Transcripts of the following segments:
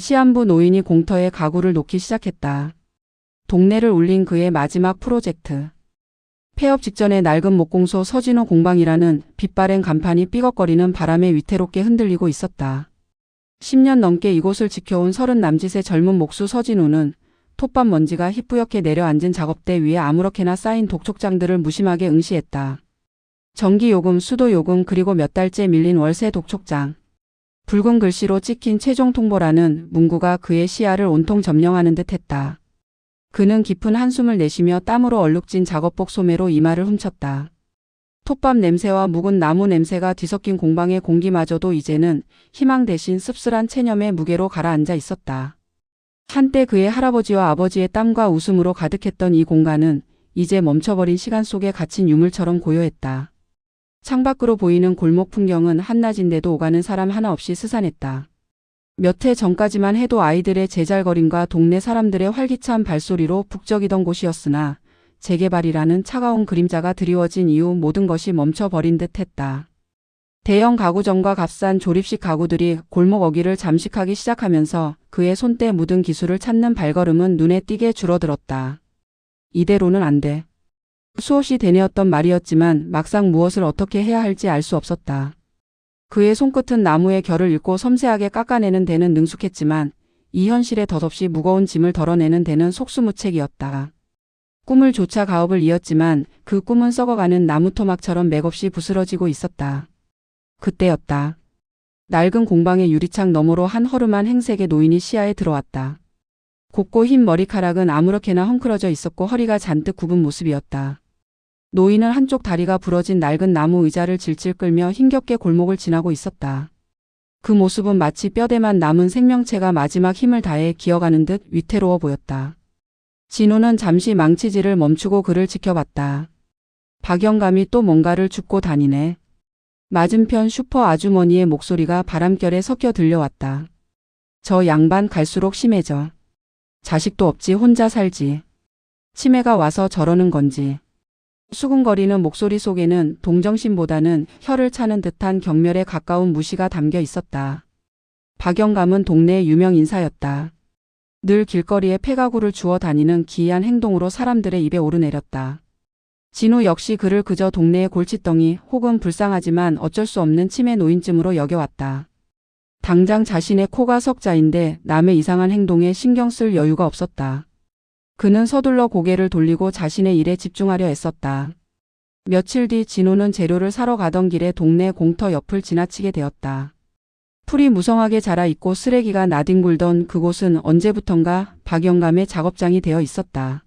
시한부 노인이 공터에 가구를 놓기 시작했다. 동네를 울린 그의 마지막 프로젝트. 폐업 직전에 낡은 목공소 서진호 공방이라는 빛바랜 간판이 삐걱거리는 바람에 위태롭게 흔들리고 있었다. 10년 넘게 이곳을 지켜온 30 남짓의 젊은 목수 서진호는 톱밥 먼지가 희뿌옇게 내려앉은 작업대 위에 아무렇게나 쌓인 독촉장들을 무심하게 응시했다. 전기요금, 수도요금, 그리고 몇 달째 밀린 월세 독촉장. 붉은 글씨로 찍힌 최종 통보라는 문구가 그의 시야를 온통 점령하는 듯 했다. 그는 깊은 한숨을 내쉬며 땀으로 얼룩진 작업복 소매로 이마를 훔쳤다. 톱밥 냄새와 묵은 나무 냄새가 뒤섞인 공방의 공기마저도 이제는 희망 대신 씁쓸한 체념의 무게로 가라앉아 있었다. 한때 그의 할아버지와 아버지의 땀과 웃음으로 가득했던 이 공간은 이제 멈춰버린 시간 속에 갇힌 유물처럼 고요했다. 창밖으로 보이는 골목 풍경은 한낮인데도 오가는 사람 하나 없이 스산했다. 몇 해 전까지만 해도 아이들의 제잘거림과 동네 사람들의 활기찬 발소리로 북적이던 곳이었으나 재개발이라는 차가운 그림자가 드리워진 이후 모든 것이 멈춰버린 듯 했다. 대형 가구점과 값싼 조립식 가구들이 골목 어귀를 잠식하기 시작하면서 그의 손때 묻은 기술을 찾는 발걸음은 눈에 띄게 줄어들었다. 이대로는 안 돼. 수없이 되뇌었던 말이었지만 막상 무엇을 어떻게 해야 할지 알 수 없었다. 그의 손끝은 나무의 결을 읽고 섬세하게 깎아내는 데는 능숙했지만 이 현실에 덧없이 무거운 짐을 덜어내는 데는 속수무책이었다. 꿈을 좇아 가업을 이었지만 그 꿈은 썩어가는 나무토막처럼 맥없이 부스러지고 있었다. 그때였다. 낡은 공방의 유리창 너머로 한 허름한 행색의 노인이 시야에 들어왔다. 곱고 흰 머리카락은 아무렇게나 헝클어져 있었고 허리가 잔뜩 굽은 모습이었다. 노인은 한쪽 다리가 부러진 낡은 나무 의자를 질질 끌며 힘겹게 골목을 지나고 있었다. 그 모습은 마치 뼈대만 남은 생명체가 마지막 힘을 다해 기어가는 듯 위태로워 보였다. 진호는 잠시 망치질을 멈추고 그를 지켜봤다. 박영감이 또 뭔가를 줍고 다니네. 맞은편 슈퍼 아주머니의 목소리가 바람결에 섞여 들려왔다. 저 양반 갈수록 심해져. 자식도 없지 혼자 살지. 치매가 와서 저러는 건지. 수근거리는 목소리 속에는 동정심보다는 혀를 차는 듯한 경멸에 가까운 무시가 담겨 있었다. 박영감은 동네의 유명 인사였다. 늘 길거리에 폐가구를 주워 다니는 기이한 행동으로 사람들의 입에 오르내렸다. 진우 역시 그를 그저 동네의 골칫덩이 혹은 불쌍하지만 어쩔 수 없는 치매 노인쯤으로 여겨왔다. 당장 자신의 코가 석자인데 남의 이상한 행동에 신경 쓸 여유가 없었다. 그는 서둘러 고개를 돌리고 자신의 일에 집중하려 애썼다. 며칠 뒤 진호는 재료를 사러 가던 길에 동네 공터 옆을 지나치게 되었다. 풀이 무성하게 자라 있고 쓰레기가 나뒹굴던 그곳은 언제부턴가 박영감의 작업장이 되어 있었다.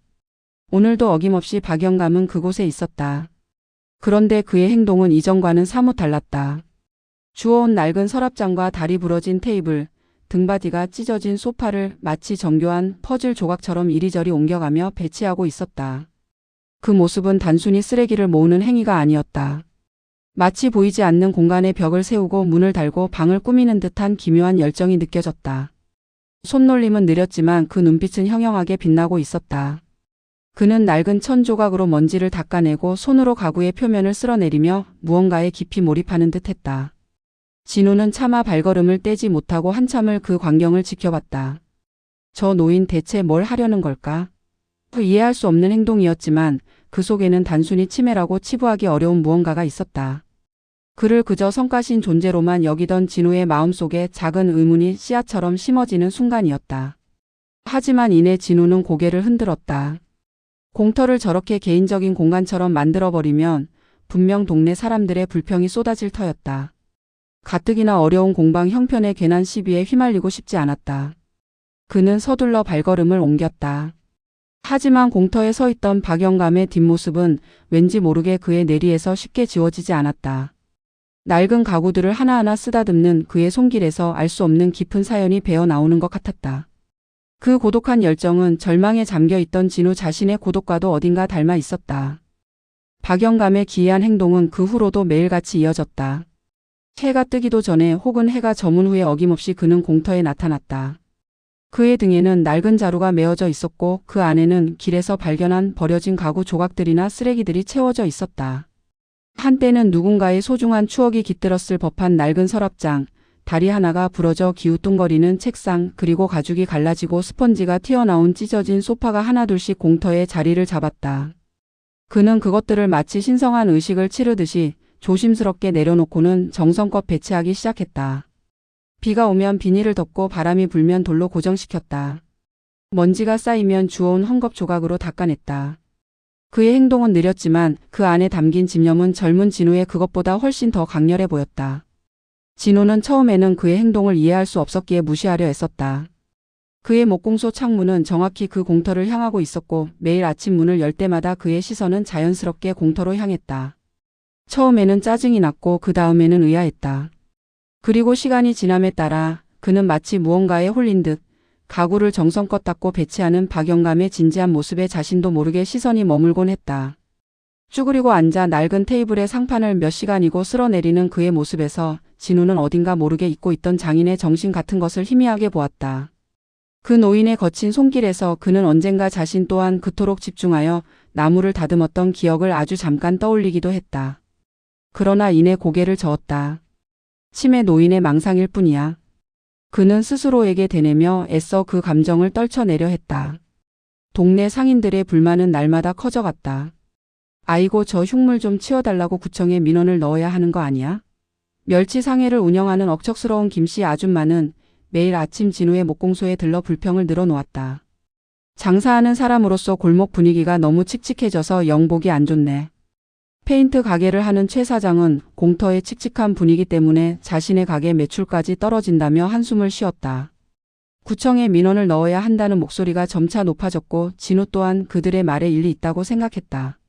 오늘도 어김없이 박영감은 그곳에 있었다. 그런데 그의 행동은 이전과는 사뭇 달랐다. 주워온 낡은 서랍장과 다리 부러진 테이블, 등받이가 찢어진 소파를 마치 정교한 퍼즐 조각처럼 이리저리 옮겨가며 배치하고 있었다. 그 모습은 단순히 쓰레기를 모으는 행위가 아니었다. 마치 보이지 않는 공간에 벽을 세우고 문을 달고 방을 꾸미는 듯한 기묘한 열정이 느껴졌다. 손놀림은 느렸지만 그 눈빛은 형형하게 빛나고 있었다. 그는 낡은 천 조각으로 먼지를 닦아내고 손으로 가구의 표면을 쓸어내리며 무언가에 깊이 몰입하는 듯했다. 진우는 차마 발걸음을 떼지 못하고 한참을 그 광경을 지켜봤다. 저 노인 대체 뭘 하려는 걸까? 이해할 수 없는 행동이었지만 그 속에는 단순히 치매라고 치부하기 어려운 무언가가 있었다. 그를 그저 성가신 존재로만 여기던 진우의 마음속에 작은 의문이 씨앗처럼 심어지는 순간이었다. 하지만 이내 진우는 고개를 흔들었다. 공터를 저렇게 개인적인 공간처럼 만들어버리면 분명 동네 사람들의 불평이 쏟아질 터였다. 가뜩이나 어려운 공방 형편의 괜한 시비에 휘말리고 싶지 않았다. 그는 서둘러 발걸음을 옮겼다. 하지만 공터에 서 있던 박영감의 뒷모습은 왠지 모르게 그의 내리에서 쉽게 지워지지 않았다. 낡은 가구들을 하나하나 쓰다듬는 그의 손길에서 알 수 없는 깊은 사연이 배어 나오는 것 같았다. 그 고독한 열정은 절망에 잠겨있던 진우 자신의 고독과도 어딘가 닮아 있었다. 박영감의 기이한 행동은 그 후로도 매일같이 이어졌다. 해가 뜨기도 전에 혹은 해가 저문 후에 어김없이 그는 공터에 나타났다. 그의 등에는 낡은 자루가 메어져 있었고 그 안에는 길에서 발견한 버려진 가구 조각들이나 쓰레기들이 채워져 있었다. 한때는 누군가의 소중한 추억이 깃들었을 법한 낡은 서랍장, 다리 하나가 부러져 기우뚱거리는 책상, 그리고 가죽이 갈라지고 스펀지가 튀어나온 찢어진 소파가 하나둘씩 공터에 자리를 잡았다. 그는 그것들을 마치 신성한 의식을 치르듯이 조심스럽게 내려놓고는 정성껏 배치하기 시작했다. 비가 오면 비닐을 덮고 바람이 불면 돌로 고정시켰다. 먼지가 쌓이면 주워온 헝겊 조각으로 닦아냈다. 그의 행동은 느렸지만 그 안에 담긴 집념은 젊은 진우의 그것보다 훨씬 더 강렬해 보였다. 진우는 처음에는 그의 행동을 이해할 수 없었기에 무시하려 애썼다. 그의 목공소 창문은 정확히 그 공터를 향하고 있었고 매일 아침 문을 열 때마다 그의 시선은 자연스럽게 공터로 향했다. 처음에는 짜증이 났고 그 다음에는 의아했다. 그리고 시간이 지남에 따라 그는 마치 무언가에 홀린 듯 가구를 정성껏 닦고 배치하는 박영감의 진지한 모습에 자신도 모르게 시선이 머물곤 했다. 쭈그리고 앉아 낡은 테이블에 상판을 몇 시간이고 쓸어내리는 그의 모습에서 진우는 어딘가 모르게 잊고 있던 장인의 정신 같은 것을 희미하게 보았다. 그 노인의 거친 손길에서 그는 언젠가 자신 또한 그토록 집중하여 나무를 다듬었던 기억을 아주 잠깐 떠올리기도 했다. 그러나 이내 고개를 저었다. 치매 노인의 망상일 뿐이야. 그는 스스로에게 되뇌며 애써 그 감정을 떨쳐내려 했다. 동네 상인들의 불만은 날마다 커져갔다. 아이고 저 흉물 좀 치워달라고 구청에 민원을 넣어야 하는 거 아니야? 멸치상회를 운영하는 억척스러운 김씨 아줌마는 매일 아침 진우의 목공소에 들러 불평을 늘어놓았다. 장사하는 사람으로서 골목 분위기가 너무 칙칙해져서 영 보기 안 좋네. 페인트 가게를 하는 최 사장은 공터의 칙칙한 분위기 때문에 자신의 가게 매출까지 떨어진다며 한숨을 쉬었다. 구청에 민원을 넣어야 한다는 목소리가 점차 높아졌고 진우 또한 그들의 말에 일리 있다고 생각했다.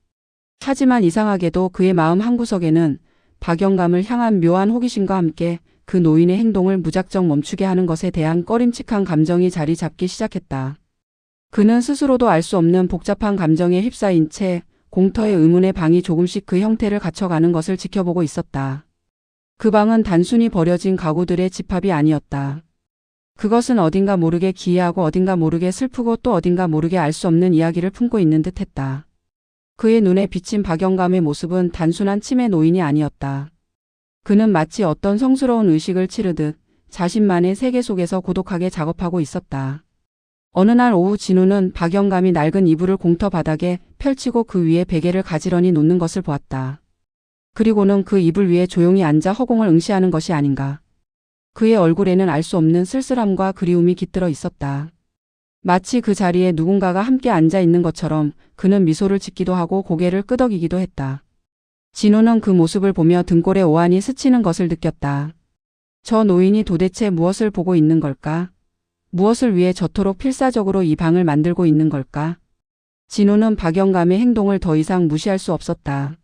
하지만 이상하게도 그의 마음 한구석에는 박영감을 향한 묘한 호기심과 함께 그 노인의 행동을 무작정 멈추게 하는 것에 대한 꺼림칙한 감정이 자리 잡기 시작했다. 그는 스스로도 알 수 없는 복잡한 감정에 휩싸인 채 공터의 의문의 방이 조금씩 그 형태를 갖춰가는 것을 지켜보고 있었다. 그 방은 단순히 버려진 가구들의 집합이 아니었다. 그것은 어딘가 모르게 기이하고 어딘가 모르게 슬프고 또 어딘가 모르게 알 수 없는 이야기를 품고 있는 듯했다. 그의 눈에 비친 박영감의 모습은 단순한 치매 노인이 아니었다. 그는 마치 어떤 성스러운 의식을 치르듯 자신만의 세계 속에서 고독하게 작업하고 있었다. 어느 날 오후 진우는 박영감이 낡은 이불을 공터 바닥에 펼치고 그 위에 베개를 가지런히 놓는 것을 보았다. 그리고는 그 이불 위에 조용히 앉아 허공을 응시하는 것이 아닌가. 그의 얼굴에는 알 수 없는 쓸쓸함과 그리움이 깃들어 있었다. 마치 그 자리에 누군가가 함께 앉아 있는 것처럼 그는 미소를 짓기도 하고 고개를 끄덕이기도 했다. 진우는 그 모습을 보며 등골에 오한이 스치는 것을 느꼈다. 저 노인이 도대체 무엇을 보고 있는 걸까? 무엇을 위해 저토록 필사적으로 이 방을 만들고 있는 걸까? 진우는 박영감의 행동을 더 이상 무시할 수 없었다.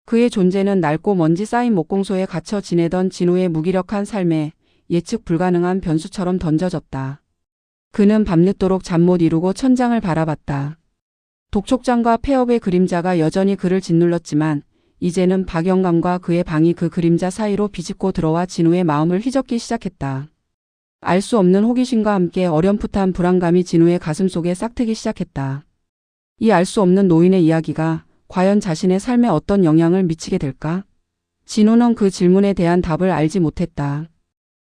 그의 존재는 낡고 먼지 쌓인 목공소에 갇혀 지내던 진우의 무기력한 삶에 예측 불가능한 변수처럼 던져졌다. 그는 밤늦도록 잠 못 이루고 천장을 바라봤다. 독촉장과 폐업의 그림자가 여전히 그를 짓눌렀지만 이제는 박영감과 그의 방이 그 그림자 사이로 비집고 들어와 진우의 마음을 휘젓기 시작했다. 알 수 없는 호기심과 함께 어렴풋한 불안감이 진우의 가슴속에 싹트기 시작했다. 이 알 수 없는 노인의 이야기가 과연 자신의 삶에 어떤 영향을 미치게 될까? 진우는 그 질문에 대한 답을 알지 못했다.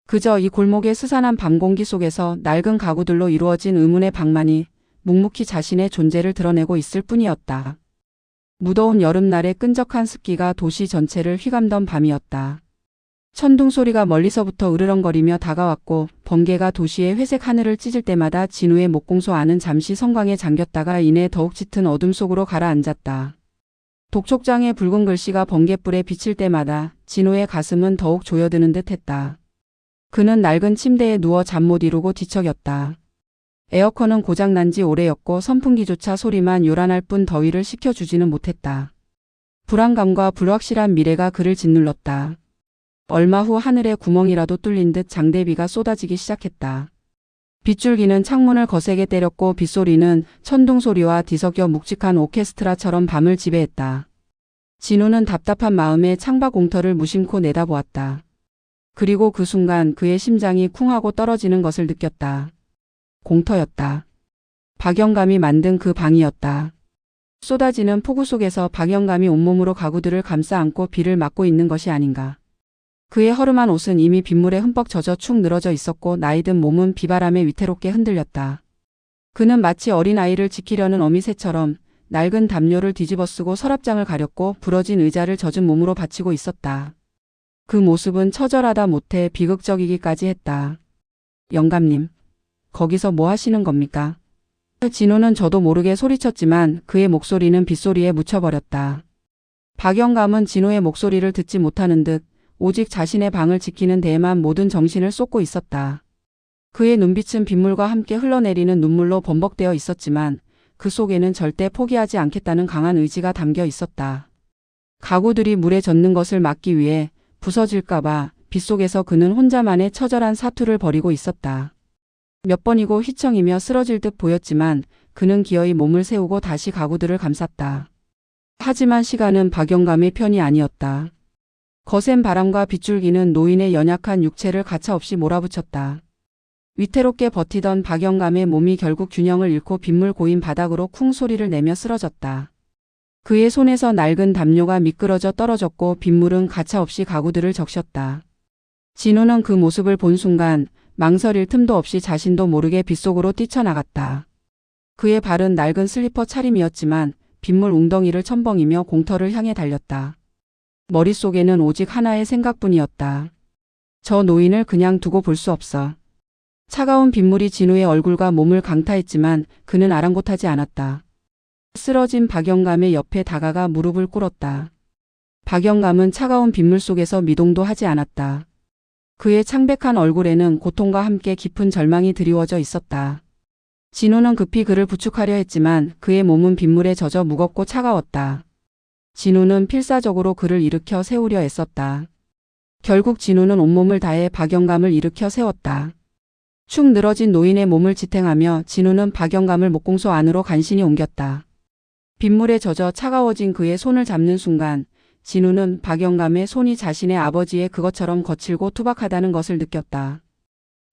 그저 이 골목의 스산한 밤 공기 속에서 낡은 가구들로 이루어진 의문의 방만이 묵묵히 자신의 존재를 드러내고 있을 뿐이었다. 무더운 여름날의 끈적한 습기가 도시 전체를 휘감던 밤이었다. 천둥 소리가 멀리서부터 으르렁거리며 다가왔고 번개가 도시의 회색 하늘을 찢을 때마다 진우의 목공소 안은 잠시 성광에 잠겼다가 이내 더욱 짙은 어둠 속으로 가라앉았다. 독촉장의 붉은 글씨가 번갯불에 비칠 때마다 진우의 가슴은 더욱 조여드는 듯했다. 그는 낡은 침대에 누워 잠 못 이루고 뒤척였다. 에어컨은 고장난 지 오래였고 선풍기조차 소리만 요란할 뿐 더위를 식혀주지는 못했다. 불안감과 불확실한 미래가 그를 짓눌렀다. 얼마 후 하늘에 구멍이라도 뚫린 듯 장대비가 쏟아지기 시작했다. 빗줄기는 창문을 거세게 때렸고 빗소리는 천둥소리와 뒤섞여 묵직한 오케스트라처럼 밤을 지배했다. 진우는 답답한 마음에 창밖 공터를 무심코 내다보았다. 그리고 그 순간 그의 심장이 쿵 하고 떨어지는 것을 느꼈다. 공터였다. 박영감이 만든 그 방이었다. 쏟아지는 폭우 속에서 박영감이 온몸으로 가구들을 감싸 안고 비를 맞고 있는 것이 아닌가. 그의 허름한 옷은 이미 빗물에 흠뻑 젖어 축 늘어져 있었고 나이든 몸은 비바람에 위태롭게 흔들렸다. 그는 마치 어린아이를 지키려는 어미새처럼 낡은 담요를 뒤집어쓰고 서랍장을 가렸고 부러진 의자를 젖은 몸으로 받치고 있었다. 그 모습은 처절하다 못해 비극적이기까지 했다. 영감님, 거기서 뭐 하시는 겁니까? 진호는 저도 모르게 소리쳤지만 그의 목소리는 빗소리에 묻혀버렸다. 박영감은 진호의 목소리를 듣지 못하는 듯 오직 자신의 방을 지키는 데에만 모든 정신을 쏟고 있었다. 그의 눈빛은 빗물과 함께 흘러내리는 눈물로 범벅되어 있었지만 그 속에는 절대 포기하지 않겠다는 강한 의지가 담겨 있었다. 가구들이 물에 젖는 것을 막기 위해 부서질까봐 빗속에서 그는 혼자만의 처절한 사투를 벌이고 있었다. 몇 번이고 휘청이며 쓰러질 듯 보였지만 그는 기어이 몸을 세우고 다시 가구들을 감쌌다. 하지만 시간은 박영감의 편이 아니었다. 거센 바람과 빗줄기는 노인의 연약한 육체를 가차없이 몰아붙였다. 위태롭게 버티던 박영감의 몸이 결국 균형을 잃고 빗물 고인 바닥으로 쿵 소리를 내며 쓰러졌다. 그의 손에서 낡은 담요가 미끄러져 떨어졌고 빗물은 가차없이 가구들을 적셨다. 진호는 그 모습을 본 순간 망설일 틈도 없이 자신도 모르게 빗속으로 뛰쳐나갔다. 그의 발은 낡은 슬리퍼 차림이었지만 빗물 웅덩이를 첨벙이며 공터를 향해 달렸다. 머릿속에는 오직 하나의 생각뿐이었다. 저 노인을 그냥 두고 볼 수 없어. 차가운 빗물이 진호의 얼굴과 몸을 강타했지만 그는 아랑곳하지 않았다. 쓰러진 박영감의 옆에 다가가 무릎을 꿇었다. 박영감은 차가운 빗물 속에서 미동도 하지 않았다. 그의 창백한 얼굴에는 고통과 함께 깊은 절망이 드리워져 있었다. 진호는 급히 그를 부축하려 했지만 그의 몸은 빗물에 젖어 무겁고 차가웠다. 진호는 필사적으로 그를 일으켜 세우려 애썼다. 결국 진호는 온몸을 다해 박영감을 일으켜 세웠다. 축 늘어진 노인의 몸을 지탱하며 진호는 박영감을 목공소 안으로 간신히 옮겼다. 빗물에 젖어 차가워진 그의 손을 잡는 순간 진호는 박영감의 손이 자신의 아버지의 그것처럼 거칠고 투박하다는 것을 느꼈다.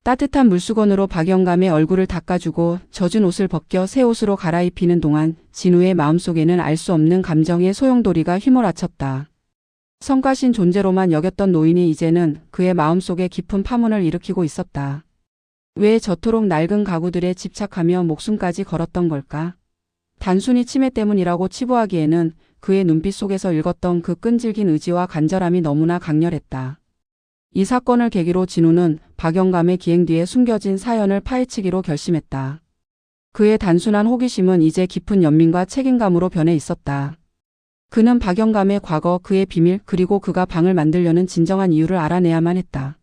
따뜻한 물수건으로 박영감의 얼굴을 닦아주고 젖은 옷을 벗겨 새 옷으로 갈아입히는 동안 진호의 마음속에는 알 수 없는 감정의 소용돌이가 휘몰아쳤다. 성가신 존재로만 여겼던 노인이 이제는 그의 마음속에 깊은 파문을 일으키고 있었다. 왜 저토록 낡은 가구들에 집착하며 목숨까지 걸었던 걸까? 단순히 치매 때문이라고 치부하기에는 그의 눈빛 속에서 읽었던 그 끈질긴 의지와 간절함이 너무나 강렬했다. 이 사건을 계기로 진호는 박영감의 기행 뒤에 숨겨진 사연을 파헤치기로 결심했다. 그의 단순한 호기심은 이제 깊은 연민과 책임감으로 변해 있었다. 그는 박영감의 과거, 그의 비밀, 그리고 그가 방을 만들려는 진정한 이유를 알아내야만 했다.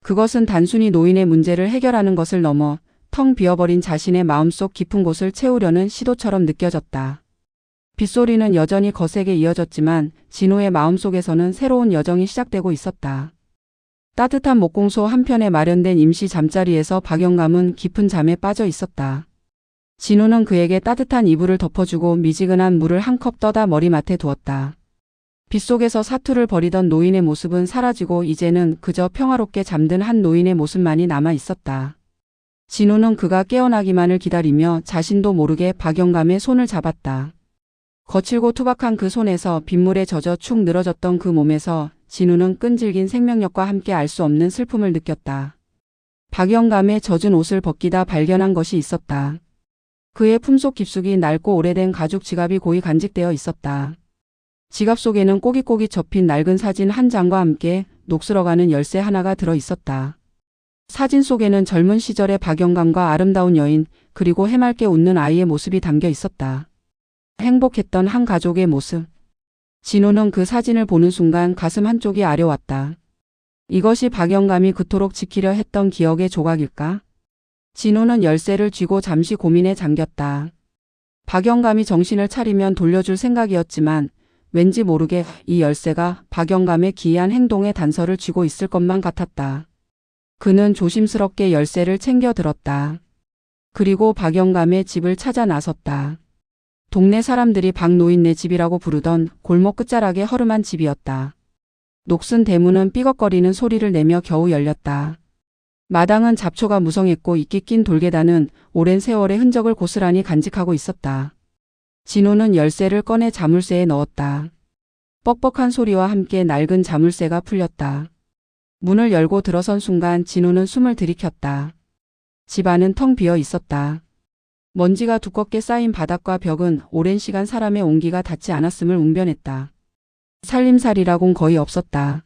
그것은 단순히 노인의 문제를 해결하는 것을 넘어 텅 비어버린 자신의 마음속 깊은 곳을 채우려는 시도처럼 느껴졌다. 빗소리는 여전히 거세게 이어졌지만 진호의 마음속에서는 새로운 여정이 시작되고 있었다. 따뜻한 목공소 한편에 마련된 임시 잠자리에서 박영감은 깊은 잠에 빠져 있었다. 진호는 그에게 따뜻한 이불을 덮어주고 미지근한 물을 한 컵 떠다 머리맡에 두었다. 빗속에서 사투를 벌이던 노인의 모습은 사라지고 이제는 그저 평화롭게 잠든 한 노인의 모습만이 남아 있었다. 진호는 그가 깨어나기만을 기다리며 자신도 모르게 박영감의 손을 잡았다. 거칠고 투박한 그 손에서 빗물에 젖어 축 늘어졌던 그 몸에서 진호는 끈질긴 생명력과 함께 알 수 없는 슬픔을 느꼈다. 박영감의 젖은 옷을 벗기다 발견한 것이 있었다. 그의 품속 깊숙이 낡고 오래된 가죽 지갑이 고이 간직되어 있었다. 지갑 속에는 꼬깃꼬깃 접힌 낡은 사진 한 장과 함께 녹슬어가는 열쇠 하나가 들어 있었다. 사진 속에는 젊은 시절의 박영감과 아름다운 여인, 그리고 해맑게 웃는 아이의 모습이 담겨 있었다. 행복했던 한 가족의 모습. 진호는 그 사진을 보는 순간 가슴 한쪽이 아려왔다. 이것이 박영감이 그토록 지키려 했던 기억의 조각일까? 진호는 열쇠를 쥐고 잠시 고민에 잠겼다. 박영감이 정신을 차리면 돌려줄 생각이었지만 왠지 모르게 이 열쇠가 박영감의 기이한 행동의 단서를 쥐고 있을 것만 같았다. 그는 조심스럽게 열쇠를 챙겨 들었다. 그리고 박영감의 집을 찾아 나섰다. 동네 사람들이 박노인네 집이라고 부르던 골목 끝자락의 허름한 집이었다. 녹슨 대문은 삐걱거리는 소리를 내며 겨우 열렸다. 마당은 잡초가 무성했고 이끼 낀 돌계단은 오랜 세월의 흔적을 고스란히 간직하고 있었다. 진호는 열쇠를 꺼내 자물쇠에 넣었다. 뻑뻑한 소리와 함께 낡은 자물쇠가 풀렸다. 문을 열고 들어선 순간 진우는 숨을 들이켰다. 집 안은 텅 비어 있었다. 먼지가 두껍게 쌓인 바닥과 벽은 오랜 시간 사람의 온기가 닿지 않았음을 웅변했다. 살림살이라곤 거의 없었다.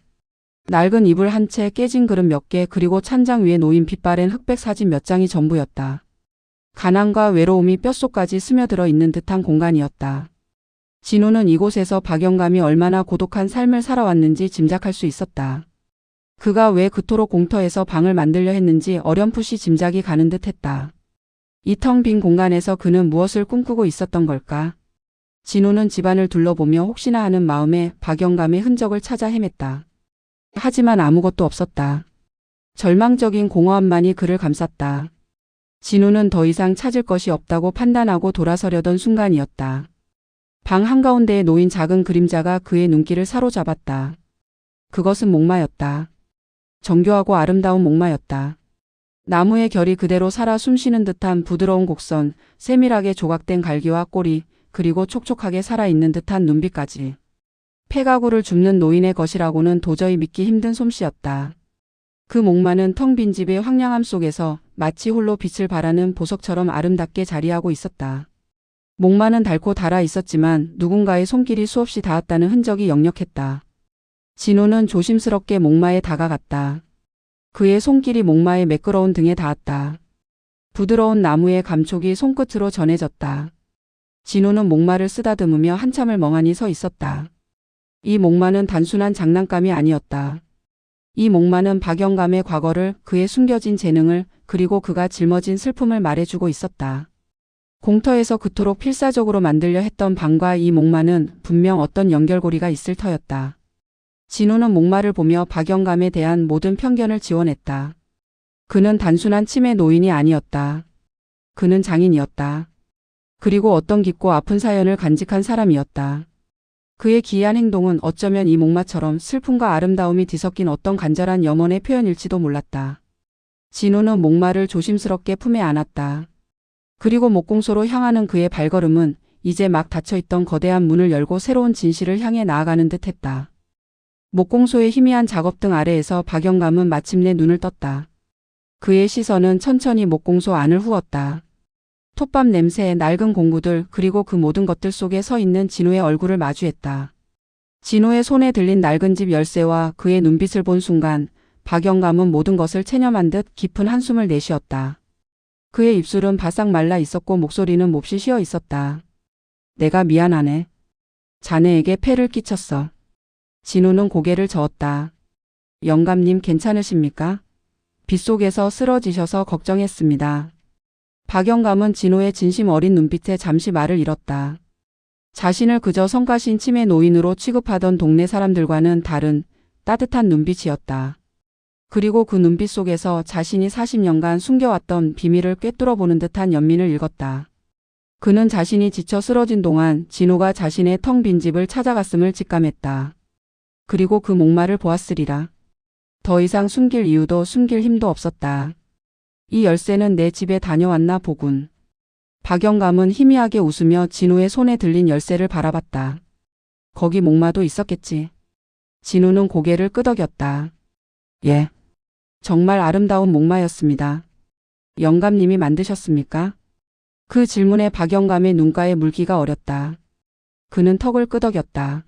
낡은 이불 한 채, 깨진 그릇 몇 개, 그리고 찬장 위에 놓인 빛바랜 흑백 사진 몇 장이 전부였다. 가난과 외로움이 뼛속까지 스며들어 있는 듯한 공간이었다. 진우는 이곳에서 박영감이 얼마나 고독한 삶을 살아왔는지 짐작할 수 있었다. 그가 왜 그토록 공터에서 방을 만들려 했는지 어렴풋이 짐작이 가는 듯했다. 이 텅 빈 공간에서 그는 무엇을 꿈꾸고 있었던 걸까? 진우는 집안을 둘러보며 혹시나 하는 마음에 박영감의 흔적을 찾아 헤맸다. 하지만 아무것도 없었다. 절망적인 공허함만이 그를 감쌌다. 진우는 더 이상 찾을 것이 없다고 판단하고 돌아서려던 순간이었다. 방 한가운데에 놓인 작은 그림자가 그의 눈길을 사로잡았다. 그것은 목마였다. 정교하고 아름다운 목마였다. 나무의 결이 그대로 살아 숨쉬는 듯한 부드러운 곡선, 세밀하게 조각된 갈기와 꼬리, 그리고 촉촉하게 살아있는 듯한 눈빛까지. 폐가구를 줍는 노인의 것이라고는 도저히 믿기 힘든 솜씨였다. 그 목마는 텅 빈 집의 황량함 속에서 마치 홀로 빛을 발하는 보석처럼 아름답게 자리하고 있었다. 목마는 닳고 닳아 있었지만 누군가의 손길이 수없이 닿았다는 흔적이 역력했다. 진우는 조심스럽게 목마에 다가갔다. 그의 손길이 목마의 매끄러운 등에 닿았다. 부드러운 나무의 감촉이 손끝으로 전해졌다. 진우는 목마를 쓰다듬으며 한참을 멍하니 서 있었다. 이 목마는 단순한 장난감이 아니었다. 이 목마는 박영감의 과거를, 그의 숨겨진 재능을, 그리고 그가 짊어진 슬픔을 말해주고 있었다. 공터에서 그토록 필사적으로 만들려 했던 방과 이 목마는 분명 어떤 연결고리가 있을 터였다. 진우는 목마를 보며 박영감에 대한 모든 편견을 지워냈다. 그는 단순한 치매 노인이 아니었다. 그는 장인이었다. 그리고 어떤 깊고 아픈 사연을 간직한 사람이었다. 그의 기이한 행동은 어쩌면 이 목마처럼 슬픔과 아름다움이 뒤섞인 어떤 간절한 염원의 표현일지도 몰랐다. 진우는 목마를 조심스럽게 품에 안았다. 그리고 목공소로 향하는 그의 발걸음은 이제 막 닫혀있던 거대한 문을 열고 새로운 진실을 향해 나아가는 듯했다. 목공소의 희미한 작업등 아래에서 박영감은 마침내 눈을 떴다. 그의 시선은 천천히 목공소 안을 후었다. 톱밥 냄새, 낡은 공구들, 그리고 그 모든 것들 속에 서 있는 진우의 얼굴을 마주했다. 진우의 손에 들린 낡은 집 열쇠와 그의 눈빛을 본 순간 박영감은 모든 것을 체념한 듯 깊은 한숨을 내쉬었다. 그의 입술은 바싹 말라 있었고 목소리는 몹시 쉬어 있었다. 내가 미안하네. 자네에게 폐를 끼쳤어. 진우는 고개를 저었다. 영감님 괜찮으십니까? 빗속에서 쓰러지셔서 걱정했습니다. 박영감은 진우의 진심 어린 눈빛에 잠시 말을 잃었다. 자신을 그저 성가신 치매 노인으로 취급하던 동네 사람들과는 다른 따뜻한 눈빛이었다. 그리고 그 눈빛 속에서 자신이 40년간 숨겨왔던 비밀을 꿰뚫어보는 듯한 연민을 읽었다. 그는 자신이 지쳐 쓰러진 동안 진우가 자신의 텅 빈 집을 찾아갔음을 직감했다. 그리고 그 목마를 보았으리라. 더 이상 숨길 이유도 숨길 힘도 없었다. 이 열쇠는 내 집에 다녀왔나 보군. 박영감은 희미하게 웃으며 진우의 손에 들린 열쇠를 바라봤다. 거기 목마도 있었겠지. 진우는 고개를 끄덕였다. 예. 정말 아름다운 목마였습니다. 영감님이 만드셨습니까? 그 질문에 박영감의 눈가에 물기가 어렸다. 그는 턱을 끄덕였다.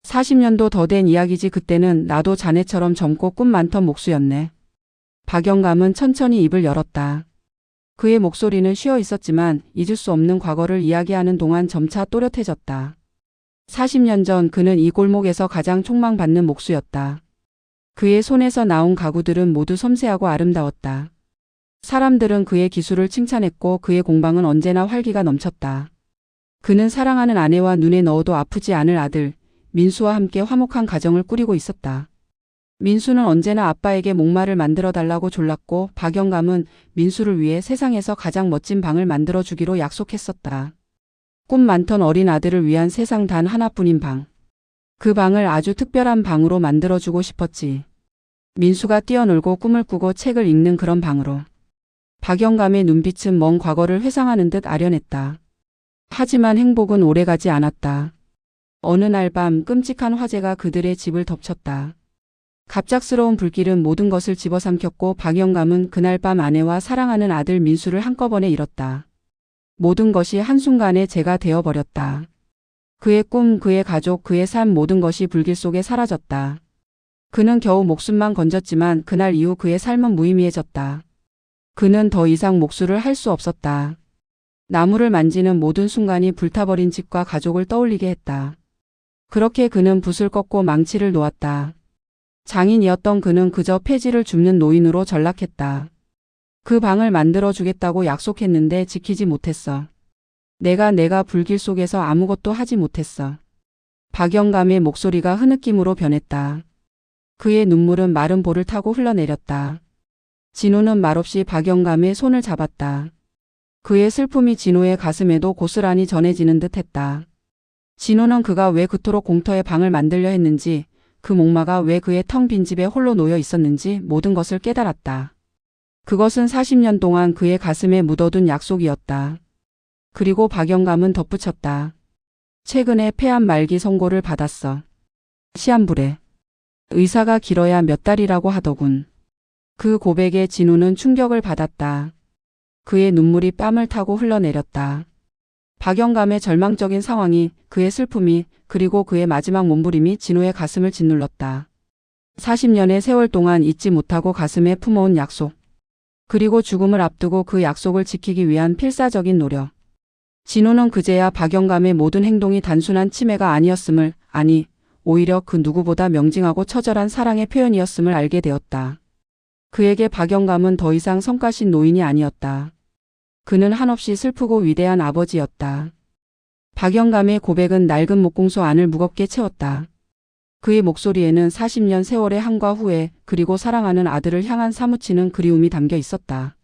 40년도 더 된 이야기지. 그때는 나도 자네처럼 젊고 꿈 많던 목수였네. 박영감은 천천히 입을 열었다. 그의 목소리는 쉬어 있었지만 잊을 수 없는 과거를 이야기하는 동안 점차 또렷해졌다. 40년 전 그는 이 골목에서 가장 촉망받는 목수였다. 그의 손에서 나온 가구들은 모두 섬세하고 아름다웠다. 사람들은 그의 기술을 칭찬했고 그의 공방은 언제나 활기가 넘쳤다. 그는 사랑하는 아내와 눈에 넣어도 아프지 않을 아들 민수와 함께 화목한 가정을 꾸리고 있었다. 민수는 언제나 아빠에게 목마를 만들어 달라고 졸랐고 박영감은 민수를 위해 세상에서 가장 멋진 방을 만들어 주기로 약속했었다. 꿈 많던 어린 아들을 위한 세상 단 하나뿐인 방. 그 방을 아주 특별한 방으로 만들어주고 싶었지. 민수가 뛰어놀고 꿈을 꾸고 책을 읽는 그런 방으로. 박영감의 눈빛은 먼 과거를 회상하는 듯 아련했다. 하지만 행복은 오래가지 않았다. 어느 날 밤 끔찍한 화재가 그들의 집을 덮쳤다. 갑작스러운 불길은 모든 것을 집어삼켰고 박영감은 그날 밤 아내와 사랑하는 아들 민수를 한꺼번에 잃었다. 모든 것이 한순간에 재가 되어버렸다. 그의 꿈, 그의 가족, 그의 삶 모든 것이 불길 속에 사라졌다. 그는 겨우 목숨만 건졌지만 그날 이후 그의 삶은 무의미해졌다. 그는 더 이상 목수를 할 수 없었다. 나무를 만지는 모든 순간이 불타버린 집과 가족을 떠올리게 했다. 그렇게 그는 붓을 꺾고 망치를 놓았다. 장인이었던 그는 그저 폐지를 줍는 노인으로 전락했다. 그 방을 만들어주겠다고 약속했는데 지키지 못했어. 내가 불길 속에서 아무것도 하지 못했어. 박영감의 목소리가 흐느낌으로 변했다. 그의 눈물은 마른 볼을 타고 흘러내렸다. 진호는 말없이 박영감의 손을 잡았다. 그의 슬픔이 진호의 가슴에도 고스란히 전해지는 듯 했다. 진호는 그가 왜 그토록 공터에 방을 만들려 했는지, 그 목마가 왜 그의 텅 빈 집에 홀로 놓여 있었는지 모든 것을 깨달았다. 그것은 40년 동안 그의 가슴에 묻어둔 약속이었다. 그리고 박영감은 덧붙였다. 최근에 폐암 말기 선고를 받았어. 시한부래. 의사가 길어야 몇 달이라고 하더군. 그 고백에 진우는 충격을 받았다. 그의 눈물이 뺨을 타고 흘러내렸다. 박영감의 절망적인 상황이, 그의 슬픔이, 그리고 그의 마지막 몸부림이 진우의 가슴을 짓눌렀다. 40년의 세월 동안 잊지 못하고 가슴에 품어온 약속. 그리고 죽음을 앞두고 그 약속을 지키기 위한 필사적인 노력. 진우는 그제야 박영감의 모든 행동이 단순한 치매가 아니었음을, 아니, 오히려 그 누구보다 명징하고 처절한 사랑의 표현이었음을 알게 되었다. 그에게 박영감은 더 이상 성가신 노인이 아니었다. 그는 한없이 슬프고 위대한 아버지였다. 박영감의 고백은 낡은 목공소 안을 무겁게 채웠다. 그의 목소리에는 40년 세월의 한과 후회, 그리고 사랑하는 아들을 향한 사무치는 그리움이 담겨 있었다.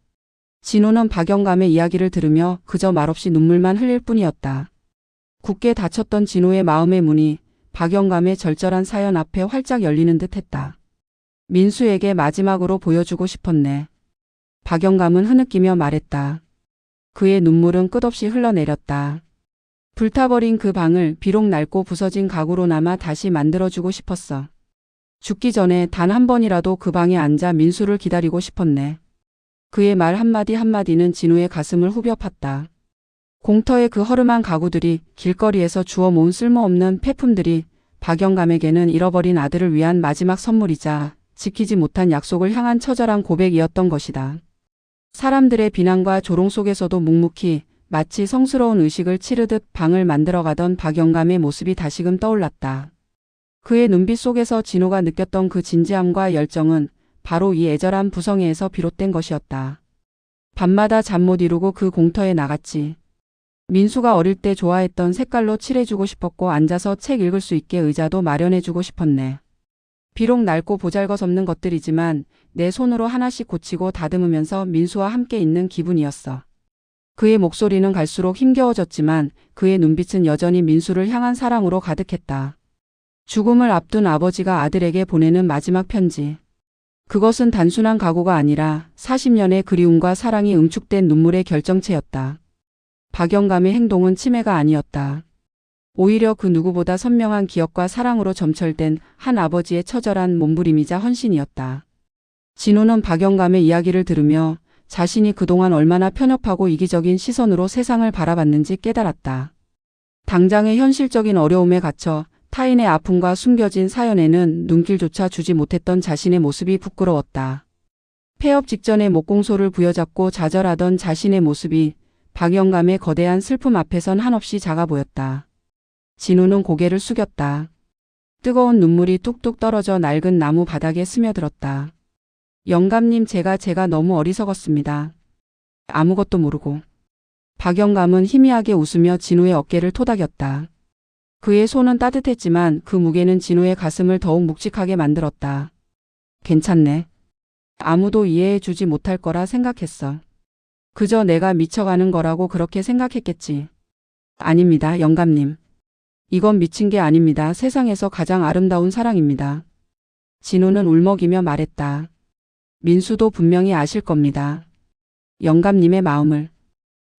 진호는 박영감의 이야기를 들으며 그저 말없이 눈물만 흘릴 뿐이었다. 굳게 닫혔던 진호의 마음의 문이 박영감의 절절한 사연 앞에 활짝 열리는 듯 했다. 민수에게 마지막으로 보여주고 싶었네. 박영감은 흐느끼며 말했다. 그의 눈물은 끝없이 흘러내렸다. 불타버린 그 방을 비록 낡고 부서진 가구로나마 다시 만들어주고 싶었어. 죽기 전에 단 한 번이라도 그 방에 앉아 민수를 기다리고 싶었네. 그의 말 한마디 한마디는 진우의 가슴을 후벼 팠다. 공터의 그 허름한 가구들이, 길거리에서 주워 모은 쓸모없는 폐품들이 박영감에게는 잃어버린 아들을 위한 마지막 선물이자 지키지 못한 약속을 향한 처절한 고백이었던 것이다. 사람들의 비난과 조롱 속에서도 묵묵히 마치 성스러운 의식을 치르듯 방을 만들어가던 박영감의 모습이 다시금 떠올랐다. 그의 눈빛 속에서 진호가 느꼈던 그 진지함과 열정은 바로 이 애절한 부성애에서 비롯된 것이었다. 밤마다 잠 못 이루고 그 공터에 나갔지. 민수가 어릴 때 좋아했던 색깔로 칠해주고 싶었고 앉아서 책 읽을 수 있게 의자도 마련해주고 싶었네. 비록 낡고 보잘것없는 것들이지만 내 손으로 하나씩 고치고 다듬으면서 민수와 함께 있는 기분이었어. 그의 목소리는 갈수록 힘겨워졌지만 그의 눈빛은 여전히 민수를 향한 사랑으로 가득했다. 죽음을 앞둔 아버지가 아들에게 보내는 마지막 편지. 그것은 단순한 각오가 아니라 40년의 그리움과 사랑이 응축된 눈물의 결정체였다. 박영감의 행동은 치매가 아니었다. 오히려 그 누구보다 선명한 기억과 사랑으로 점철된 한 아버지의 처절한 몸부림이자 헌신이었다. 진호는 박영감의 이야기를 들으며 자신이 그동안 얼마나 편협하고 이기적인 시선으로 세상을 바라봤는지 깨달았다. 당장의 현실적인 어려움에 갇혀 타인의 아픔과 숨겨진 사연에는 눈길조차 주지 못했던 자신의 모습이 부끄러웠다. 폐업 직전에 목공소를 부여잡고 좌절하던 자신의 모습이 박영감의 거대한 슬픔 앞에선 한없이 작아 보였다. 진우는 고개를 숙였다. 뜨거운 눈물이 뚝뚝 떨어져 낡은 나무 바닥에 스며들었다. 영감님, 제가 너무 어리석었습니다. 아무것도 모르고. 박영감은 희미하게 웃으며 진우의 어깨를 토닥였다. 그의 손은 따뜻했지만 그 무게는 진우의 가슴을 더욱 묵직하게 만들었다. 괜찮네. 아무도 이해해 주지 못할 거라 생각했어. 그저 내가 미쳐가는 거라고 그렇게 생각했겠지. 아닙니다, 영감님. 이건 미친 게 아닙니다. 세상에서 가장 아름다운 사랑입니다. 진우는 울먹이며 말했다. 민수도 분명히 아실 겁니다. 영감님의 마음을.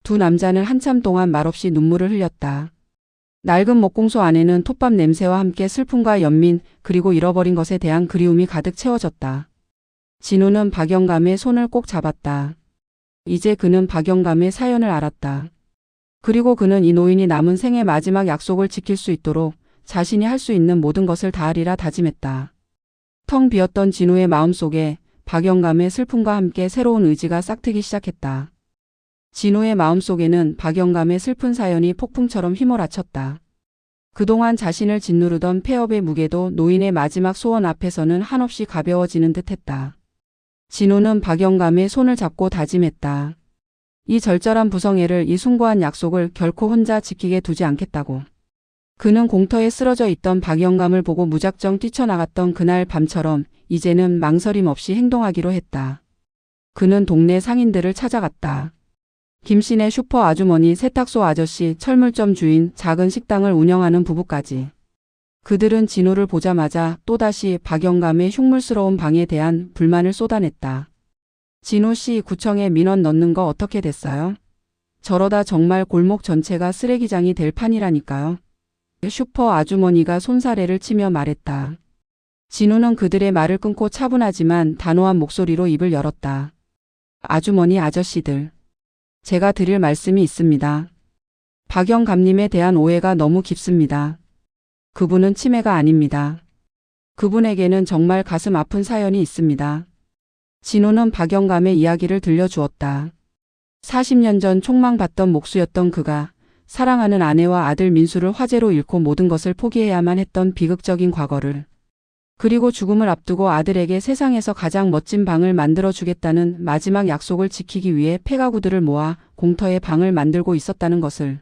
두 남자는 한참 동안 말없이 눈물을 흘렸다. 낡은 목공소 안에는 톱밥 냄새와 함께 슬픔과 연민 그리고 잃어버린 것에 대한 그리움이 가득 채워졌다. 진우는 박영감의 손을 꼭 잡았다. 이제 그는 박영감의 사연을 알았다. 그리고 그는 이 노인이 남은 생의 마지막 약속을 지킬 수 있도록 자신이 할 수 있는 모든 것을 다하리라 다짐했다. 텅 비었던 진우의 마음속에 박영감의 슬픔과 함께 새로운 의지가 싹트기 시작했다. 진우의 마음속에는 박영감의 슬픈 사연이 폭풍처럼 휘몰아쳤다. 그동안 자신을 짓누르던 폐업의 무게도 노인의 마지막 소원 앞에서는 한없이 가벼워지는 듯했다. 진우는 박영감의 손을 잡고 다짐했다. 이 절절한 부성애를, 이 숭고한 약속을 결코 혼자 지키게 두지 않겠다고. 그는 공터에 쓰러져 있던 박영감을 보고 무작정 뛰쳐나갔던 그날 밤처럼 이제는 망설임 없이 행동하기로 했다. 그는 동네 상인들을 찾아갔다. 김씨네 슈퍼 아주머니, 세탁소 아저씨, 철물점 주인, 작은 식당을 운영하는 부부까지. 그들은 진우를 보자마자 또다시 박영감의 흉물스러운 방에 대한 불만을 쏟아냈다. 진우 씨, 구청에 민원 넣는 거 어떻게 됐어요? 저러다 정말 골목 전체가 쓰레기장이 될 판이라니까요. 슈퍼 아주머니가 손사래를 치며 말했다. 진우는 그들의 말을 끊고 차분하지만 단호한 목소리로 입을 열었다. 아주머니, 아저씨들. 제가 드릴 말씀이 있습니다. 박영감님에 대한 오해가 너무 깊습니다. 그분은 치매가 아닙니다. 그분에게는 정말 가슴 아픈 사연이 있습니다. 진우는 박영감의 이야기를 들려주었다. 40년 전 촉망받던 목수였던 그가 사랑하는 아내와 아들 민수를 화재로 잃고 모든 것을 포기해야만 했던 비극적인 과거를, 그리고 죽음을 앞두고 아들에게 세상에서 가장 멋진 방을 만들어주겠다는 마지막 약속을 지키기 위해 폐가구들을 모아 공터에 방을 만들고 있었다는 것을.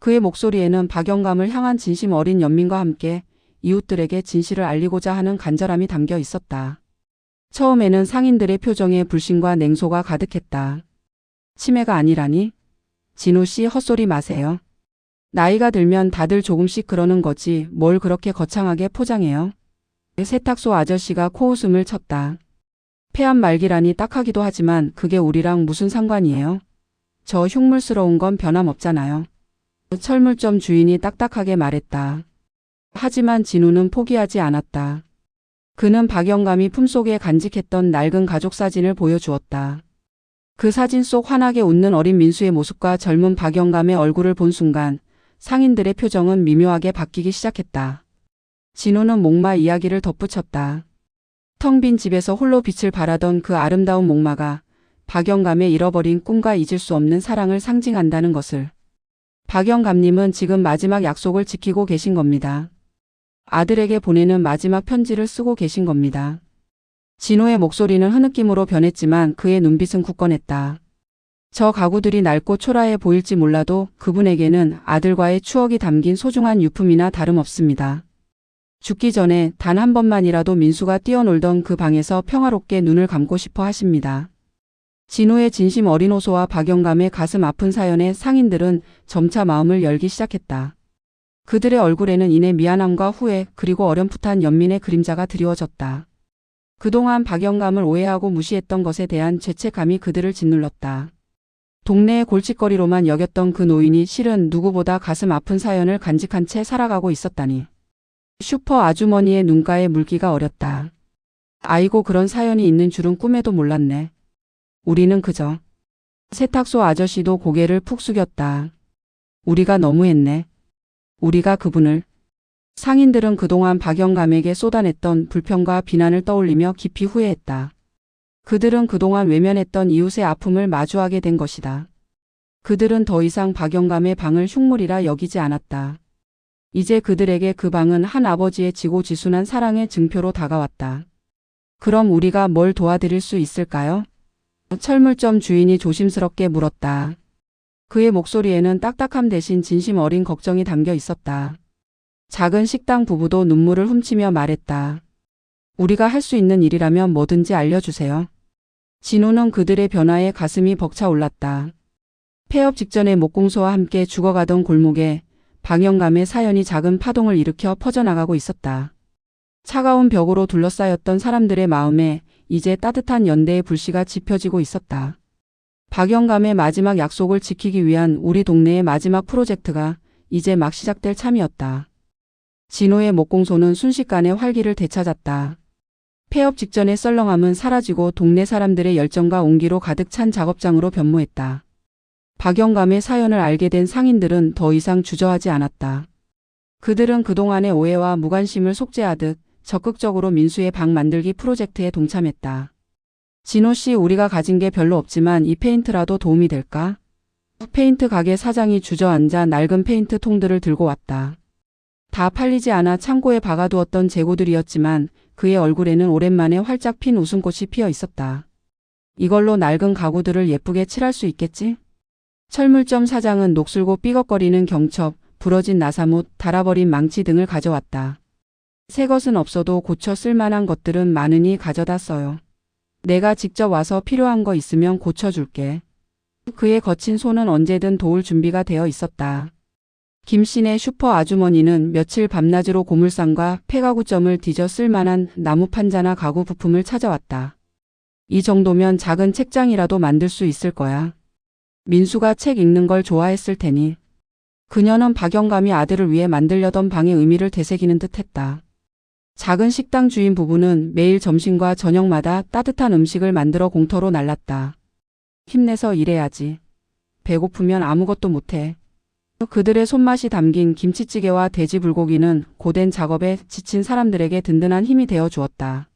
그의 목소리에는 박영감을 향한 진심 어린 연민과 함께 이웃들에게 진실을 알리고자 하는 간절함이 담겨 있었다. 처음에는 상인들의 표정에 불신과 냉소가 가득했다. 치매가 아니라니? 진우 씨, 헛소리 마세요. 나이가 들면 다들 조금씩 그러는 거지 뭘 그렇게 거창하게 포장해요. 세탁소 아저씨가 코웃음을 쳤다. 폐암 말기라니 딱하기도 하지만 그게 우리랑 무슨 상관이에요? 저 흉물스러운 건 변함없잖아요. 철물점 주인이 딱딱하게 말했다. 하지만 진우는 포기하지 않았다. 그는 박영감이 품속에 간직했던 낡은 가족 사진을 보여주었다. 그 사진 속 환하게 웃는 어린 민수의 모습과 젊은 박영감의 얼굴을 본 순간 상인들의 표정은 미묘하게 바뀌기 시작했다. 진우는 목마 이야기를 덧붙였다. 텅 빈 집에서 홀로 빛을 발하던 그 아름다운 목마가 박영감의 잃어버린 꿈과 잊을 수 없는 사랑을 상징한다는 것을. 박영감님은 지금 마지막 약속을 지키고 계신 겁니다. 아들에게 보내는 마지막 편지를 쓰고 계신 겁니다. 진우의 목소리는 흐느낌으로 변했지만 그의 눈빛은 굳건했다. 저 가구들이 낡고 초라해 보일지 몰라도 그분에게는 아들과의 추억이 담긴 소중한 유품이나 다름없습니다. 죽기 전에 단 한 번만이라도 민수가 뛰어놀던 그 방에서 평화롭게 눈을 감고 싶어 하십니다. 진우의 진심 어린 호소와 박영감의 가슴 아픈 사연에 상인들은 점차 마음을 열기 시작했다. 그들의 얼굴에는 이내 미안함과 후회 그리고 어렴풋한 연민의 그림자가 드리워졌다. 그동안 박영감을 오해하고 무시했던 것에 대한 죄책감이 그들을 짓눌렀다. 동네의 골칫거리로만 여겼던 그 노인이 실은 누구보다 가슴 아픈 사연을 간직한 채 살아가고 있었다니. 슈퍼 아주머니의 눈가에 물기가 어렸다. 아이고, 그런 사연이 있는 줄은 꿈에도 몰랐네. 우리는 그저. 세탁소 아저씨도 고개를 푹 숙였다. 우리가 너무했네. 우리가 그분을. 상인들은 그동안 박영감에게 쏟아냈던 불평과 비난을 떠올리며 깊이 후회했다. 그들은 그동안 외면했던 이웃의 아픔을 마주하게 된 것이다. 그들은 더 이상 박영감의 방을 흉물이라 여기지 않았다. 이제 그들에게 그 방은 한 아버지의 지고지순한 사랑의 증표로 다가왔다. 그럼 우리가 뭘 도와드릴 수 있을까요? 철물점 주인이 조심스럽게 물었다. 그의 목소리에는 딱딱함 대신 진심 어린 걱정이 담겨 있었다. 작은 식당 부부도 눈물을 훔치며 말했다. 우리가 할 수 있는 일이라면 뭐든지 알려주세요. 진우는 그들의 변화에 가슴이 벅차 올랐다. 폐업 직전의 목공소와 함께 죽어가던 골목에 박영감의 사연이 작은 파동을 일으켜 퍼져나가고 있었다. 차가운 벽으로 둘러싸였던 사람들의 마음에 이제 따뜻한 연대의 불씨가 지펴지고 있었다. 박영감의 마지막 약속을 지키기 위한 우리 동네의 마지막 프로젝트가 이제 막 시작될 참이었다. 진호의 목공소는 순식간에 활기를 되찾았다. 폐업 직전의 썰렁함은 사라지고 동네 사람들의 열정과 온기로 가득 찬 작업장으로 변모했다. 박영감의 사연을 알게 된 상인들은 더 이상 주저하지 않았다. 그들은 그동안의 오해와 무관심을 속죄하듯 적극적으로 민수의 방 만들기 프로젝트에 동참했다. 진호 씨, 우리가 가진 게 별로 없지만 이 페인트라도 도움이 될까? 페인트 가게 사장이 주저앉아 낡은 페인트 통들을 들고 왔다. 다 팔리지 않아 창고에 박아두었던 재고들이었지만 그의 얼굴에는 오랜만에 활짝 핀 웃음꽃이 피어 있었다. 이걸로 낡은 가구들을 예쁘게 칠할 수 있겠지? 철물점 사장은 녹슬고 삐걱거리는 경첩, 부러진 나사못, 닳아버린 망치 등을 가져왔다. 새 것은 없어도 고쳐 쓸만한 것들은 많으니 가져다 써요. 내가 직접 와서 필요한 거 있으면 고쳐줄게. 그의 거친 손은 언제든 도울 준비가 되어 있었다. 김씨네 슈퍼 아주머니는 며칠 밤낮으로 고물상과 폐가구점을 뒤져 쓸만한 나무 판자나 가구 부품을 찾아왔다. 이 정도면 작은 책장이라도 만들 수 있을 거야. 민수가 책 읽는 걸 좋아했을 테니. 그녀는 박영감이 아들을 위해 만들려던 방의 의미를 되새기는 듯했다. 작은 식당 주인 부부는 매일 점심과 저녁마다 따뜻한 음식을 만들어 공터로 날랐다. 힘내서 일해야지. 배고프면 아무것도 못해. 그들의 손맛이 담긴 김치찌개와 돼지 불고기는 고된 작업에 지친 사람들에게 든든한 힘이 되어 주었다.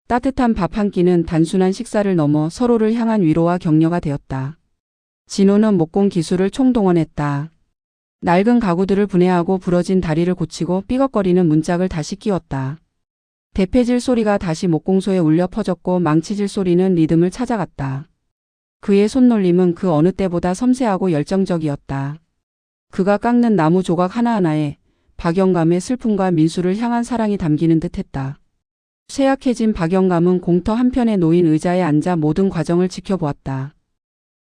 따뜻한 밥 한 끼는 단순한 식사를 넘어 서로를 향한 위로와 격려가 되었다. 진호는 목공 기술을 총동원했다. 낡은 가구들을 분해하고 부러진 다리를 고치고 삐걱거리는 문짝을 다시 끼웠다. 대패질 소리가 다시 목공소에 울려 퍼졌고 망치질 소리는 리듬을 찾아갔다. 그의 손놀림은 그 어느 때보다 섬세하고 열정적이었다. 그가 깎는 나무 조각 하나하나에 박영감의 슬픔과 민수를 향한 사랑이 담기는 듯했다. 쇠약해진 박영감은 공터 한편에 놓인 의자에 앉아 모든 과정을 지켜보았다.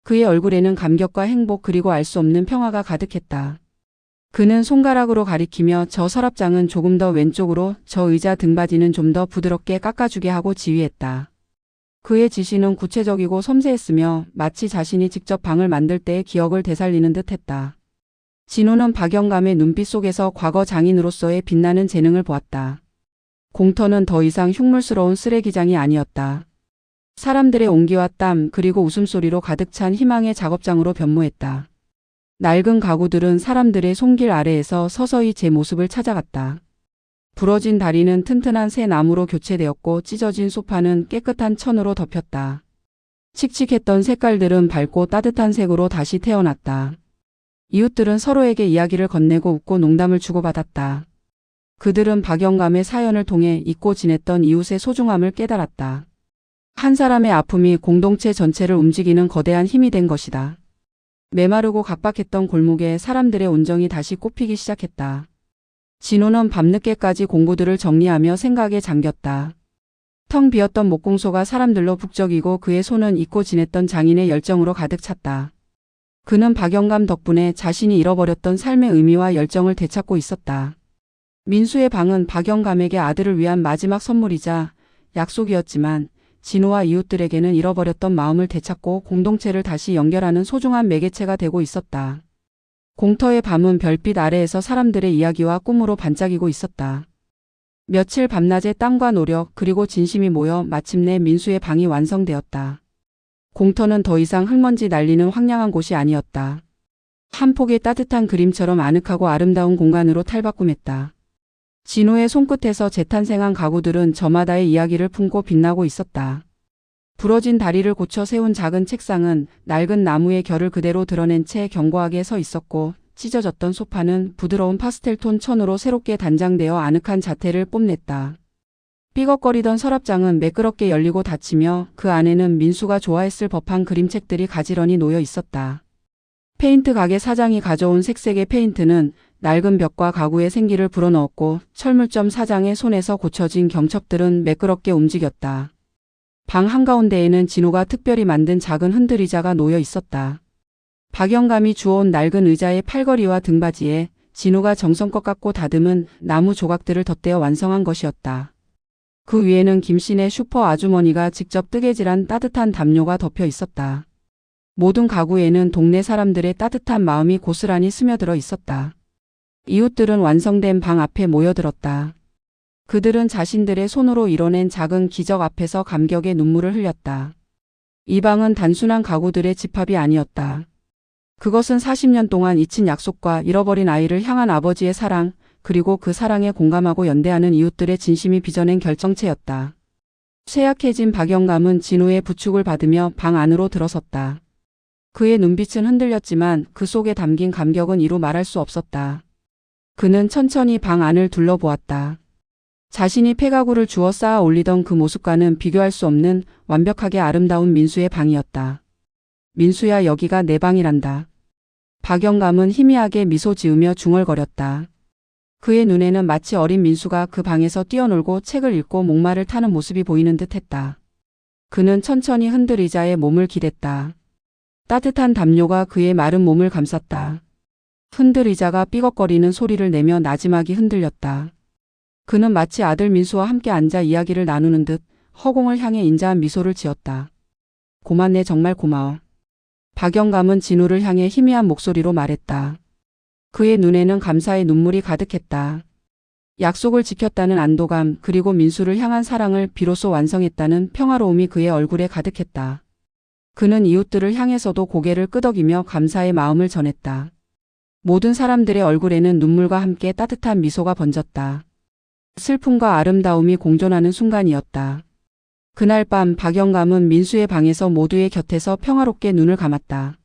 그의 얼굴에는 감격과 행복 그리고 알 수 없는 평화가 가득했다. 그는 손가락으로 가리키며 저 서랍장은 조금 더 왼쪽으로, 저 의자 등받이는 좀 더 부드럽게 깎아주게 하고 지휘했다. 그의 지시는 구체적이고 섬세했으며 마치 자신이 직접 방을 만들 때의 기억을 되살리는 듯했다. 진호는 박영감의 눈빛 속에서 과거 장인으로서의 빛나는 재능을 보았다. 공터는 더 이상 흉물스러운 쓰레기장이 아니었다. 사람들의 온기와 땀 그리고 웃음소리로 가득 찬 희망의 작업장으로 변모했다. 낡은 가구들은 사람들의 손길 아래에서 서서히 제 모습을 찾아갔다. 부러진 다리는 튼튼한 새 나무로 교체되었고 찢어진 소파는 깨끗한 천으로 덮였다. 칙칙했던 색깔들은 밝고 따뜻한 색으로 다시 태어났다. 이웃들은 서로에게 이야기를 건네고 웃고 농담을 주고받았다. 그들은 박영감의 사연을 통해 잊고 지냈던 이웃의 소중함을 깨달았다. 한 사람의 아픔이 공동체 전체를 움직이는 거대한 힘이 된 것이다. 메마르고 각박했던 골목에 사람들의 온정이 다시 꽃피기 시작했다. 진호는 밤늦게까지 공구들을 정리하며 생각에 잠겼다. 텅 비었던 목공소가 사람들로 북적이고 그의 손은 잊고 지냈던 장인의 열정으로 가득 찼다. 그는 박영감 덕분에 자신이 잃어버렸던 삶의 의미와 열정을 되찾고 있었다. 민수의 방은 박영감에게 아들을 위한 마지막 선물이자 약속이었지만 진호와 이웃들에게는 잃어버렸던 마음을 되찾고 공동체를 다시 연결하는 소중한 매개체가 되고 있었다. 공터의 밤은 별빛 아래에서 사람들의 이야기와 꿈으로 반짝이고 있었다. 며칠 밤낮의 땀과 노력 그리고 진심이 모여 마침내 민수의 방이 완성되었다. 공터는 더 이상 흙먼지 날리는 황량한 곳이 아니었다. 한 폭의 따뜻한 그림처럼 아늑하고 아름다운 공간으로 탈바꿈했다. 진호의 손끝에서 재탄생한 가구들은 저마다의 이야기를 품고 빛나고 있었다. 부러진 다리를 고쳐 세운 작은 책상은 낡은 나무의 결을 그대로 드러낸 채 견고하게 서 있었고 찢어졌던 소파는 부드러운 파스텔톤 천으로 새롭게 단장되어 아늑한 자태를 뽐냈다. 삐걱거리던 서랍장은 매끄럽게 열리고 닫히며 그 안에는 민수가 좋아했을 법한 그림책들이 가지런히 놓여 있었다. 페인트 가게 사장이 가져온 색색의 페인트는 낡은 벽과 가구에 생기를 불어넣었고 철물점 사장의 손에서 고쳐진 경첩들은 매끄럽게 움직였다. 방 한가운데에는 진호가 특별히 만든 작은 흔들의자가 놓여 있었다. 박영감이 주워온 낡은 의자의 팔걸이와 등받이에 진호가 정성껏 깎고 다듬은 나무 조각들을 덧대어 완성한 것이었다. 그 위에는 김씨네 슈퍼 아주머니가 직접 뜨개질한 따뜻한 담요가 덮여 있었다. 모든 가구에는 동네 사람들의 따뜻한 마음이 고스란히 스며들어 있었다. 이웃들은 완성된 방 앞에 모여들었다. 그들은 자신들의 손으로 이뤄낸 작은 기적 앞에서 감격의 눈물을 흘렸다. 이 방은 단순한 가구들의 집합이 아니었다. 그것은 40년 동안 잊힌 약속과 잃어버린 아이를 향한 아버지의 사랑, 그리고 그 사랑에 공감하고 연대하는 이웃들의 진심이 빚어낸 결정체였다. 쇠약해진 박영감은 진우의 부축을 받으며 방 안으로 들어섰다. 그의 눈빛은 흔들렸지만 그 속에 담긴 감격은 이루 말할 수 없었다. 그는 천천히 방 안을 둘러보았다. 자신이 폐가구를 주워 쌓아 올리던 그 모습과는 비교할 수 없는 완벽하게 아름다운 민수의 방이었다. 민수야, 여기가 내 방이란다. 박영감은 희미하게 미소 지으며 중얼거렸다. 그의 눈에는 마치 어린 민수가 그 방에서 뛰어놀고 책을 읽고 목마를 타는 모습이 보이는 듯 했다. 그는 천천히 흔들 의자에 몸을 기댔다. 따뜻한 담요가 그의 마른 몸을 감쌌다. 흔들 의자가 삐걱거리는 소리를 내며 나지막이 흔들렸다. 그는 마치 아들 민수와 함께 앉아 이야기를 나누는 듯 허공을 향해 인자한 미소를 지었다. 고맙네, 정말 고마워. 박영감은 진우를 향해 희미한 목소리로 말했다. 그의 눈에는 감사의 눈물이 가득했다. 약속을 지켰다는 안도감, 그리고 민수를 향한 사랑을 비로소 완성했다는 평화로움이 그의 얼굴에 가득했다. 그는 이웃들을 향해서도 고개를 끄덕이며 감사의 마음을 전했다. 모든 사람들의 얼굴에는 눈물과 함께 따뜻한 미소가 번졌다. 슬픔과 아름다움이 공존하는 순간이었다. 그날 밤 박영감은 민수의 방에서 모두의 곁에서 평화롭게 눈을 감았다.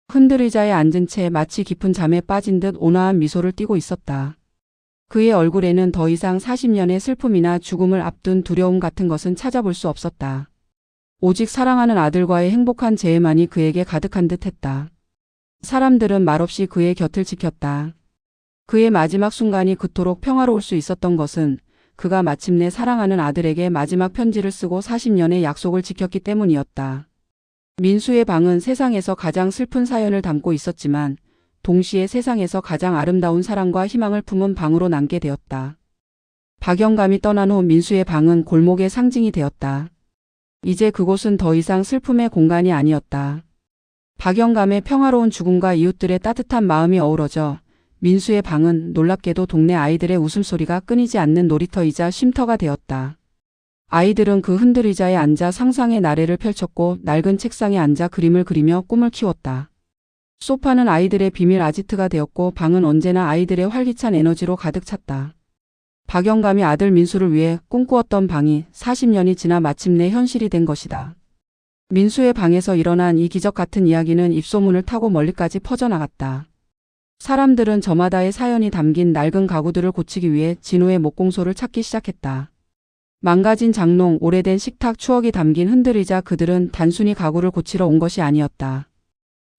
흔들 의자에 앉은 채 마치 깊은 잠에 빠진 듯 온화한 미소를 띠고 있었다. 그의 얼굴에는 더 이상 40년의 슬픔이나 죽음을 앞둔 두려움 같은 것은 찾아볼 수 없었다. 오직 사랑하는 아들과의 행복한 재회만이 그에게 가득한 듯 했다. 사람들은 말없이 그의 곁을 지켰다. 그의 마지막 순간이 그토록 평화로울 수 있었던 것은 그가 마침내 사랑하는 아들에게 마지막 편지를 쓰고 40년의 약속을 지켰기 때문이었다. 민수의 방은 세상에서 가장 슬픈 사연을 담고 있었지만 동시에 세상에서 가장 아름다운 사랑과 희망을 품은 방으로 남게 되었다. 박영감이 떠난 후 민수의 방은 골목의 상징이 되었다. 이제 그곳은 더 이상 슬픔의 공간이 아니었다. 박영감의 평화로운 죽음과 이웃들의 따뜻한 마음이 어우러져 민수의 방은 놀랍게도 동네 아이들의 웃음소리가 끊이지 않는 놀이터이자 쉼터가 되었다. 아이들은 그 흔들 의자에 앉아 상상의 나래를 펼쳤고 낡은 책상에 앉아 그림을 그리며 꿈을 키웠다. 소파는 아이들의 비밀 아지트가 되었고 방은 언제나 아이들의 활기찬 에너지로 가득 찼다. 박영감이 아들 민수를 위해 꿈꾸었던 방이 40년이 지나 마침내 현실이 된 것이다. 민수의 방에서 일어난 이 기적 같은 이야기는 입소문을 타고 멀리까지 퍼져나갔다. 사람들은 저마다의 사연이 담긴 낡은 가구들을 고치기 위해 진우의 목공소를 찾기 시작했다. 망가진 장롱, 오래된 식탁, 추억이 담긴 흔들의자, 그들은 단순히 가구를 고치러 온 것이 아니었다.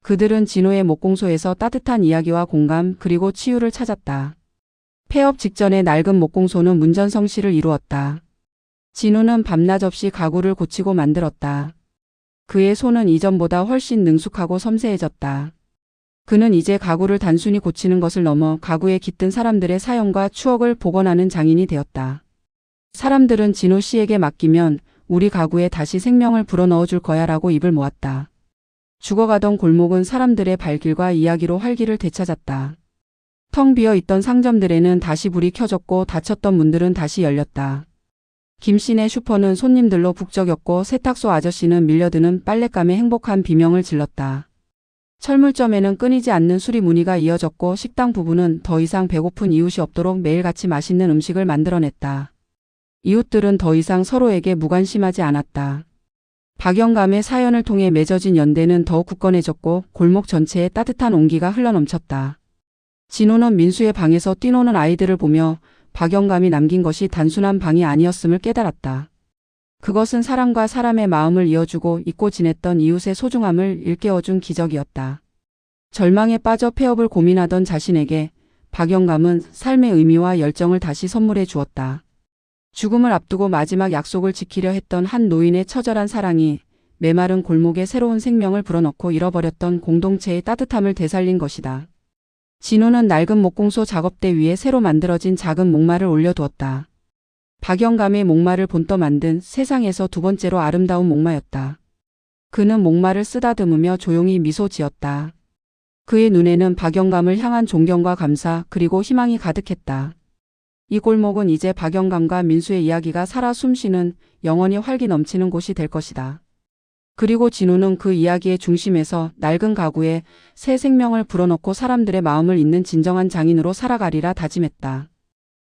그들은 진우의 목공소에서 따뜻한 이야기와 공감, 그리고 치유를 찾았다. 폐업 직전의 낡은 목공소는 문전성시를 이루었다. 진우는 밤낮 없이 가구를 고치고 만들었다. 그의 손은 이전보다 훨씬 능숙하고 섬세해졌다. 그는 이제 가구를 단순히 고치는 것을 넘어 가구에 깃든 사람들의 사연과 추억을 복원하는 장인이 되었다. 사람들은 진우 씨에게 맡기면 우리 가구에 다시 생명을 불어넣어줄 거야 라고 입을 모았다. 죽어가던 골목은 사람들의 발길과 이야기로 활기를 되찾았다. 텅 비어 있던 상점들에는 다시 불이 켜졌고 닫혔던 문들은 다시 열렸다. 김씨네 슈퍼는 손님들로 북적였고 세탁소 아저씨는 밀려드는 빨랫감에 행복한 비명을 질렀다. 철물점에는 끊이지 않는 수리 문의가 이어졌고 식당 부부는 더 이상 배고픈 이웃이 없도록 매일같이 맛있는 음식을 만들어냈다. 이웃들은 더 이상 서로에게 무관심하지 않았다. 박영감의 사연을 통해 맺어진 연대는 더욱 굳건해졌고 골목 전체에 따뜻한 온기가 흘러넘쳤다. 진우는 민수의 방에서 뛰노는 아이들을 보며 박영감이 남긴 것이 단순한 방이 아니었음을 깨달았다. 그것은 사람과 사람의 마음을 이어주고 잊고 지냈던 이웃의 소중함을 일깨워준 기적이었다. 절망에 빠져 폐업을 고민하던 자신에게 박영감은 삶의 의미와 열정을 다시 선물해 주었다. 죽음을 앞두고 마지막 약속을 지키려 했던 한 노인의 처절한 사랑이 메마른 골목에 새로운 생명을 불어넣고 잃어버렸던 공동체의 따뜻함을 되살린 것이다. 진우는 낡은 목공소 작업대 위에 새로 만들어진 작은 목마를 올려두었다. 박영감의 목마를 본떠 만든 세상에서 두 번째로 아름다운 목마였다. 그는 목마를 쓰다듬으며 조용히 미소 지었다. 그의 눈에는 박영감을 향한 존경과 감사 그리고 희망이 가득했다. 이 골목은 이제 박영감과 민수의 이야기가 살아 숨쉬는 영원히 활기 넘치는 곳이 될 것이다. 그리고 진우는 그 이야기의 중심에서 낡은 가구에 새 생명을 불어넣고 사람들의 마음을 잇는 진정한 장인으로 살아가리라 다짐했다.